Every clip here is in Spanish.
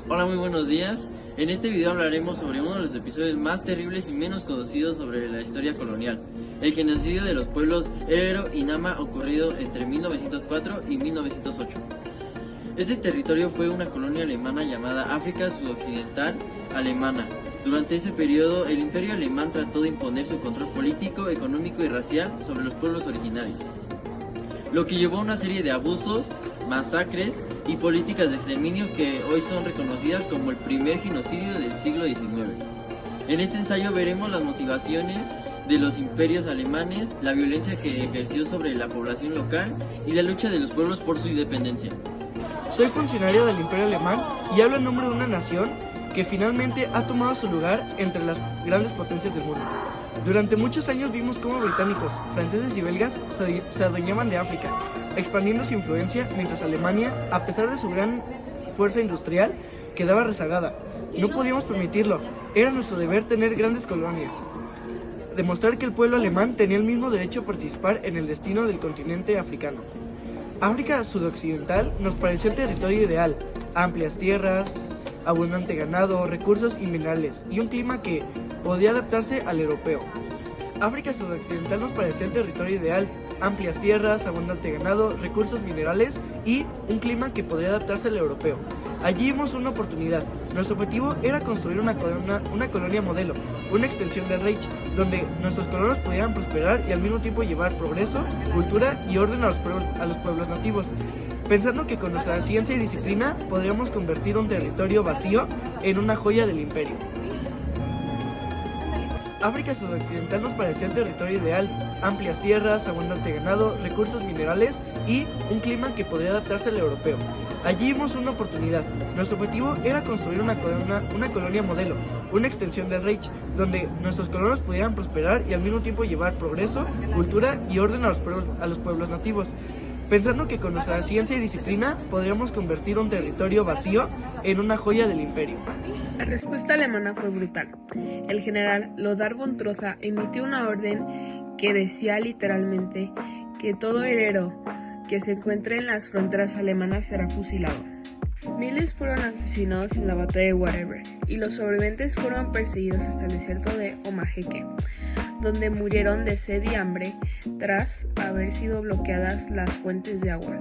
Hola, muy buenos días. En este video hablaremos sobre uno de los episodios más terribles y menos conocidos sobre la historia colonial, el genocidio de los pueblos Herero y Nama ocurrido entre 1904 y 1908. Este territorio fue una colonia alemana llamada África Sudoccidental Alemana. Durante ese periodo, el Imperio Alemán trató de imponer su control político, económico y racial sobre los pueblos originarios, lo que llevó a una serie de abusos, masacres y políticas de exterminio que hoy son reconocidas como el primer genocidio del siglo XIX. En este ensayo veremos las motivaciones de los imperios alemanes, la violencia que ejerció sobre la población local y la lucha de los pueblos por su independencia. Soy funcionario del Imperio Alemán y hablo en nombre de una nación que finalmente ha tomado su lugar entre las grandes potencias del mundo. Durante muchos años vimos cómo británicos, franceses y belgas se adueñaban de África, expandiendo su influencia, mientras Alemania, a pesar de su gran fuerza industrial, quedaba rezagada. No podíamos permitirlo, era nuestro deber tener grandes colonias. Demostrar que el pueblo alemán tenía el mismo derecho a participar en el destino del continente africano. África Sudoccidental nos pareció el territorio ideal, amplias tierras, abundante ganado, recursos y minerales, y un clima que podía adaptarse al europeo. África Sudoccidental nos parecía el territorio ideal, amplias tierras, abundante ganado, recursos minerales y un clima que podría adaptarse al europeo. Allí vimos una oportunidad. Nuestro objetivo era construir una colonia modelo, una extensión del Reich, donde nuestros colonos pudieran prosperar y al mismo tiempo llevar progreso, cultura y orden a los pueblos nativos, pensando que con nuestra ciencia y disciplina podríamos convertir un territorio vacío en una joya del imperio. África Sudoccidental nos parecía el territorio ideal, amplias tierras, abundante ganado, recursos minerales y un clima que podría adaptarse al europeo. Allí vimos una oportunidad. Nuestro objetivo era construir una colonia modelo, una extensión del Reich, donde nuestros colonos pudieran prosperar y al mismo tiempo llevar progreso, cultura y orden a los pueblos nativos, pensando que con nuestra ciencia y disciplina podríamos convertir un territorio vacío en una joya del imperio. La respuesta alemana fue brutal. El general Lothar von Trotha emitió una orden que decía literalmente que todo herero que se encuentre en las fronteras alemanas será fusilado. Miles fueron asesinados en la batalla de Wurtemberg y los sobrevivientes fueron perseguidos hasta el desierto de Omajeque, donde murieron de sed y hambre tras haber sido bloqueadas las fuentes de agua.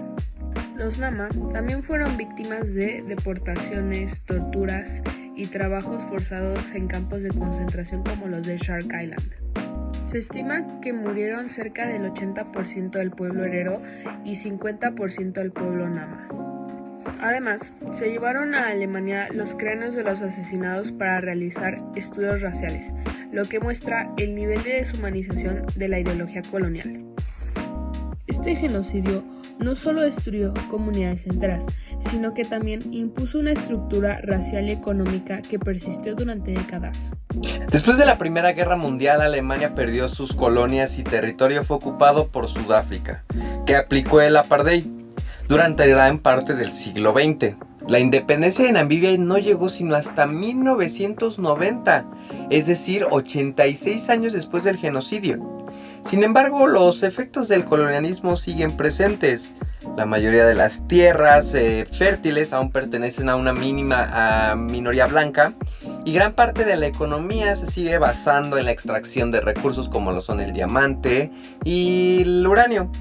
Los Nama también fueron víctimas de deportaciones, torturas y trabajos forzados en campos de concentración como los de Shark Island. Se estima que murieron cerca del 80% del pueblo herero y 50% del pueblo Nama. Además, se llevaron a Alemania los cráneos de los asesinados para realizar estudios raciales, lo que muestra el nivel de deshumanización de la ideología colonial. Este genocidio no solo destruyó comunidades enteras, sino que también impuso una estructura racial y económica que persistió durante décadas. Después de la Primera Guerra Mundial, Alemania perdió sus colonias y territorio fue ocupado por Sudáfrica, que aplicó el apartheid durante gran parte del siglo XX. La independencia de Namibia no llegó sino hasta 1990, es decir, 86 años después del genocidio. Sin embargo, los efectos del colonialismo siguen presentes. La mayoría de las tierras fértiles aún pertenecen a una mínima minoría blanca y gran parte de la economía se sigue basando en la extracción de recursos como lo son el diamante y el uranio.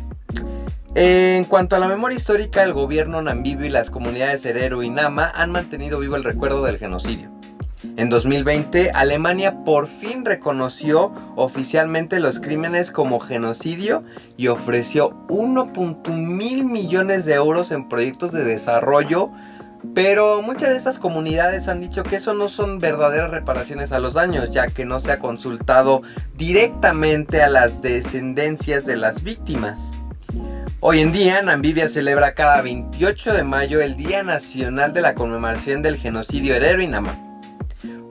En cuanto a la memoria histórica, el gobierno namibio y las comunidades Herero y Nama han mantenido vivo el recuerdo del genocidio. En 2020, Alemania por fin reconoció oficialmente los crímenes como genocidio y ofreció 1.1 millones de euros en proyectos de desarrollo, pero muchas de estas comunidades han dicho que eso no son verdaderas reparaciones a los daños, ya que no se ha consultado directamente a las descendencias de las víctimas. Hoy en día, Namibia celebra cada 28 de mayo el Día Nacional de la Conmemoración del Genocidio Herero y Nama.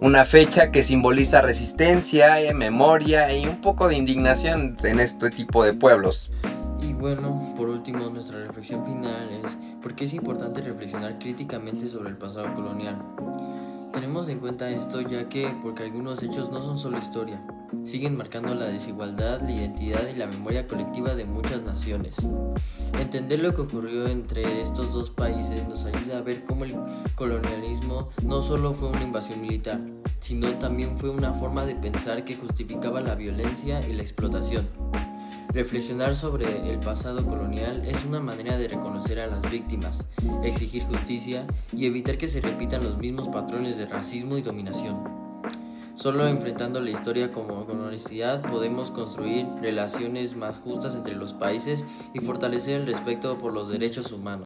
Una fecha que simboliza resistencia, memoria y un poco de indignación en este tipo de pueblos. Y bueno, por último, nuestra reflexión final es: ¿por qué es importante reflexionar críticamente sobre el pasado colonial? Tenemos en cuenta esto porque algunos hechos no son solo historia, siguen marcando la desigualdad, la identidad y la memoria colectiva de muchas naciones. Entender lo que ocurrió entre estos dos países nos ayuda a ver cómo el colonialismo no solo fue una invasión militar, sino también fue una forma de pensar que justificaba la violencia y la explotación. Reflexionar sobre el pasado colonial es una manera de reconocer a las víctimas, exigir justicia y evitar que se repitan los mismos patrones de racismo y dominación. Solo enfrentando la historia con honestidad podemos construir relaciones más justas entre los países y fortalecer el respeto por los derechos humanos.